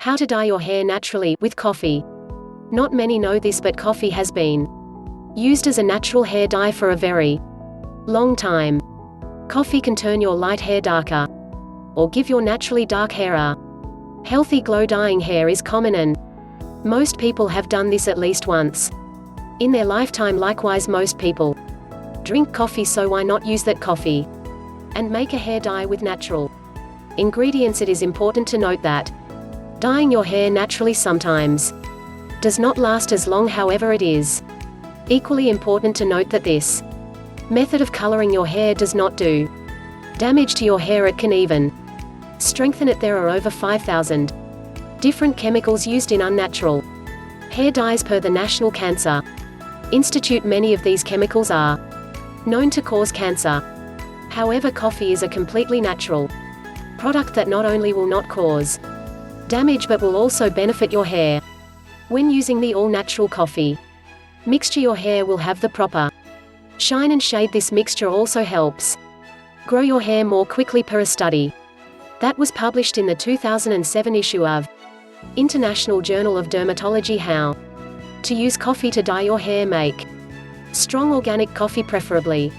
How to dye your hair naturally with coffee. Not many know this, but coffee has been used as a natural hair dye for a very long time. Coffee can turn your light hair darker, or give your naturally dark hair a healthy glow. Dyeing hair is common, and most people have done this at least once in their lifetime. Likewise, most people drink coffee, so why not use that coffee and make a hair dye with natural ingredients? It is important to note that dyeing your hair naturally sometimes does not last as long. However, it is equally important to note that this method of coloring your hair does not do damage to your hair. It can even strengthen it. There are over 5,000 different chemicals used in unnatural hair dyes per the National Cancer Institute. Many of these chemicals are known to cause cancer. However, coffee is a completely natural product that not only will not cause damage but will also benefit your hair. When using the all-natural coffee mixture, your hair will have the proper shine and shade. This mixture also helps grow your hair more quickly per a study that was published in the 2007 issue of International Journal of Dermatology. How to use coffee to dye your hair. Make strong organic coffee, preferably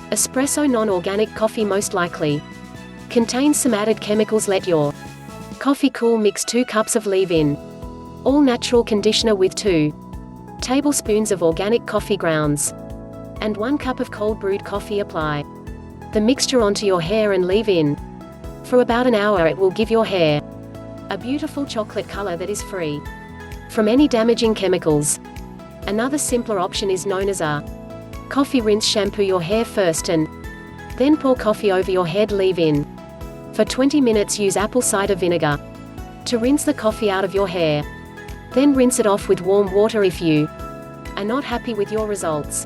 espresso. Non-organic coffee most likely contains some added chemicals. Let your coffee cool. Mix 2 cups of leave-in all-natural conditioner with 2 tablespoons of organic coffee grounds and 1 cup of cold brewed coffee. Apply the mixture onto your hair and leave in for about an hour. It will give your hair a beautiful chocolate color that is free from any damaging chemicals. Another simpler option is known as a coffee rinse. Shampoo your hair first and then pour coffee over your head. Leave in for 20 minutes. Use apple cider vinegar to rinse the coffee out of your hair. Then rinse it off with warm water. If you are not happy with your results,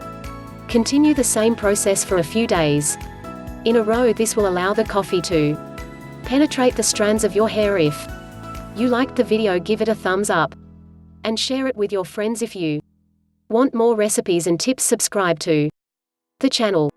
continue the same process for a few days in a row. This will allow the coffee to penetrate the strands of your hair. If you liked the video, give it a thumbs up and share it with your friends. If you want more recipes and tips, subscribe to the channel.